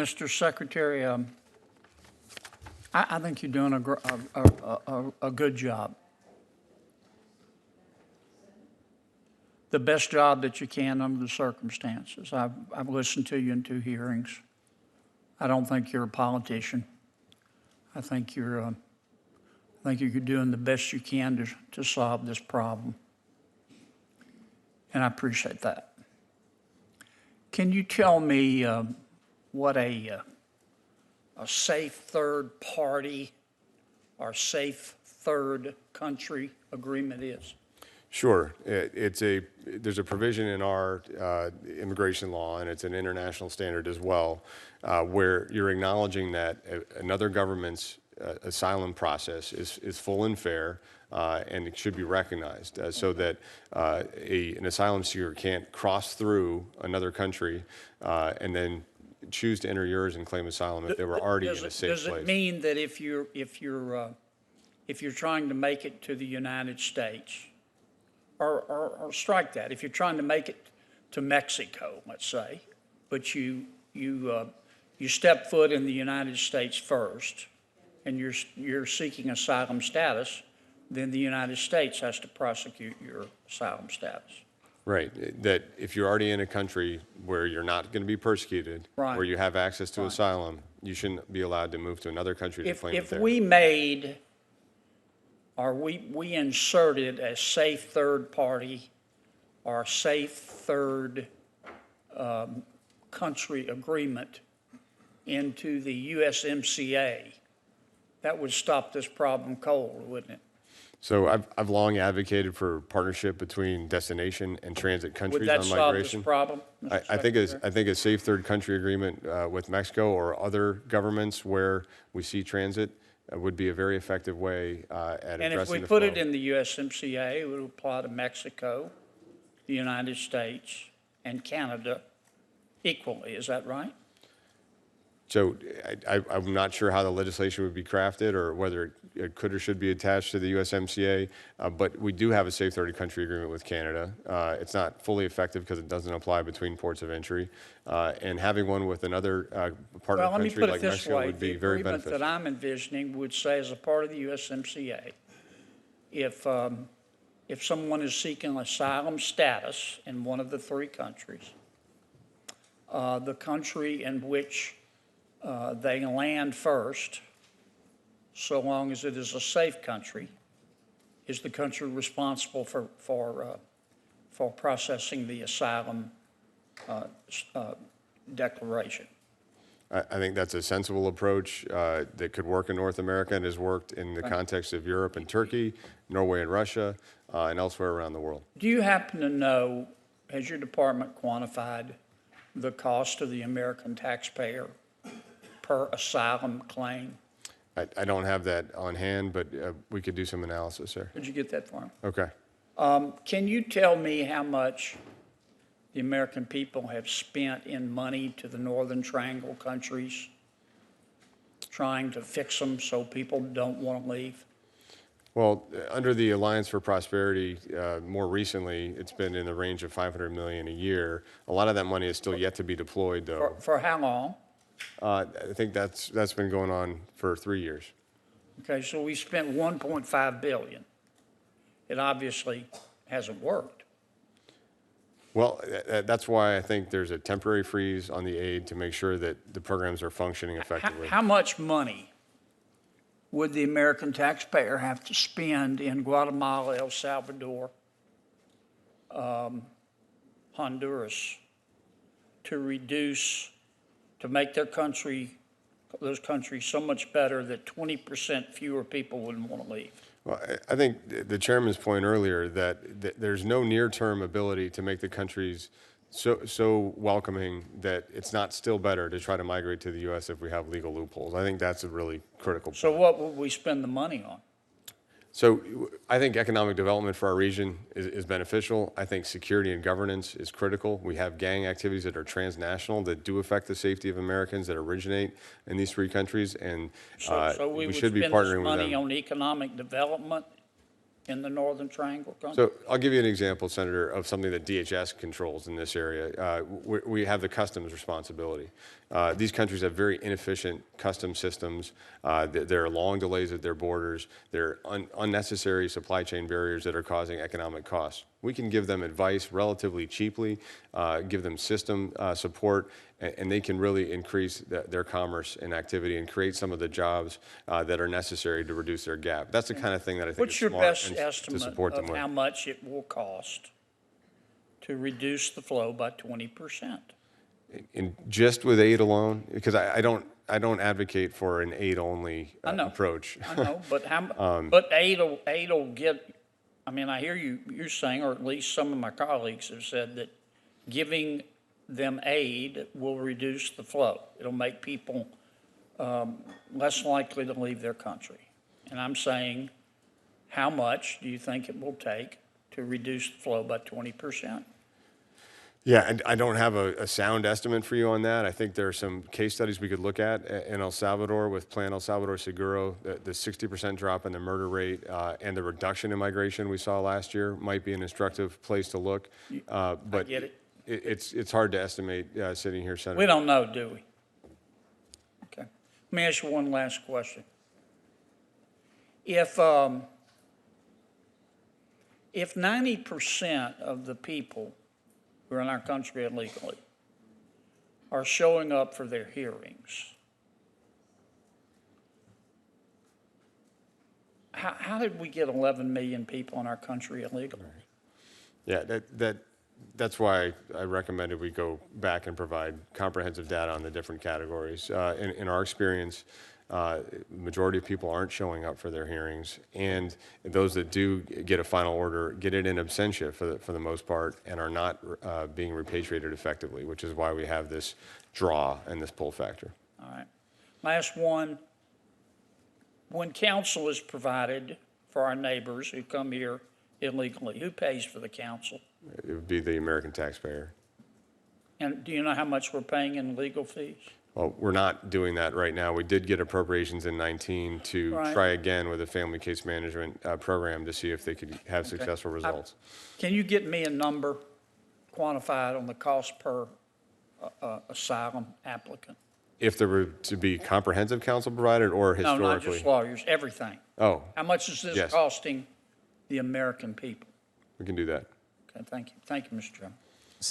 Mr. Secretary, I think you're doing a good job. The best job that you can under the circumstances. I've listened to you in 2 hearings. I don't think you're a politician. I think you're doing the best you can to solve this problem. And I appreciate that. Can you tell me what a safe third party or safe third country agreement is? Sure. There's a provision in our immigration law, and it's an international standard as well, where you're acknowledging that another government's asylum process is full and fair, and it should be recognized, so that an asylum seeker can't cross through another country and then choose to enter yours and claim asylum if they were already in a safe place. Does it mean that if you're trying to make it to the United States, or strike that, if you're trying to make it to Mexico, let's say, but you step foot in the United States first, and you're seeking asylum status, then the United States has to prosecute your asylum status. Right. That if you're already in a country where you're not going to be persecuted, Right. where you have access to asylum, you shouldn't be allowed to move to another country to claim it there. If we made, or we inserted a safe third party or safe third country agreement into the USMCA, that would stop this problem cold, wouldn't it? So I've long advocated for partnership between destination and transit countries on migration. Would that solve this problem, Mr. I think a safe third country agreement with Mexico or other governments where we see transit would be a very effective way at addressing the flow. And if we put it in the USMCA, it would apply to Mexico, the United States, and Canada equally. Is that right? So I'm not sure how the legislation would be crafted or whether it could or should be attached to the USMCA, but we do have a safe third country agreement with Canada. It's not fully effective because it doesn't apply between ports of entry, and having one with another partner country like Mexico would be very beneficial. The agreement that I'm envisioning would say, as a part of the USMCA, if someone is seeking asylum status in one of the 3 countries, the country in which they land first, so long as it is a safe country, is the country responsible for processing the asylum declaration. I think that's a sensible approach that could work in North America and has worked in the context of Europe and Turkey, Norway and Russia, and elsewhere around the world. Do you happen to know, has your department quantified the cost to the American taxpayer per asylum claim? I don't have that on hand, but we could do some analysis there. Could you get that for me? Okay. Can you tell me how much the American people have spent in money to the Northern Triangle countries trying to fix them so people don't want to leave? Well, under the Alliance for Prosperity, more recently, it's been in the range of $500 million a year. A lot of that money is still yet to be deployed, though. For how long? I think that's been going on for 3 years. Okay, so we spent $1.5 billion. It obviously hasn't worked. Well, that's why I think there's a temporary freeze on the aid to make sure that the programs are functioning effectively. How much money would the American taxpayer have to spend in Guatemala, El Salvador, Honduras, to make those countries so much better that 20% fewer people wouldn't want to leave? Well, I think the chairman's point earlier that there's no near-term ability to make the countries so welcoming that it's not still better to try to migrate to the U.S. if we have legal loopholes. I think that's a really critical point. So what would we spend the money on? So I think economic development for our region is beneficial. I think security and governance is critical. We have gang activities that are transnational that do affect the safety of Americans that originate in these 3 countries, and So we should be would spend partnering this with money them. on economic development in the Northern Triangle countries? So I'll give you an example, Senator, of something that DHS controls in this area. We have the customs responsibility. These countries have very inefficient customs systems. There are long delays at their borders. There are unnecessary supply chain barriers that are causing economic costs. We can give them advice relatively cheaply, give them system support, and they can really increase their commerce and activity and create some of the jobs that are necessary to reduce their gap. That's the kind of thing that I think What's is your smart best and to estimate support them of with. how much it will cost to reduce the flow by 20%? In just with aid alone, because I don't advocate for an aid only I know. approach. I know, but but aid'll get, I mean, I hear you're saying, or at least some of my colleagues have said that giving them aid will reduce the flow. It'll make people less likely to leave their country. And I'm saying, how much do you think it will take to reduce the flow by 20%? Yeah, and I don't have a sound estimate for you on that. I think there are some case studies we could look at in El Salvador with Plan El Salvador Seguro. The 60% drop in the murder rate and the reduction in migration we saw last year might be an instructive place to look. But I get it. It's hard to estimate sitting here, Senator. We don't know, do we? Okay. Let me ask you one last question. If 90% of the people who are in our country illegally are showing up for their hearings, how did we get 11 million people in our country illegally? Yeah, that's why I recommended we go back and provide comprehensive data on the different categories. In our experience, majority of people aren't showing up for their hearings, and those that do get a final order get it in absentia for the most part and are not being repatriated effectively, which is why we have this draw and this pull factor. All right. Last one. When counsel is provided for our neighbors who come here illegally, who pays for the counsel? It would be the American taxpayer. And do you know how much we're paying in legal fees? Well, we're not doing that right now. We did get appropriations in 19 to Right. try again with a family case management program to see if they could have successful results. Can you get me a number quantified on the cost per asylum applicant? If there were to be comprehensive counsel provided or No, historically? not just lawyers, everything. Oh, How much is this Yes. costing the American people? we can do that. Okay, thank you. Thank you, Mr. Chairman.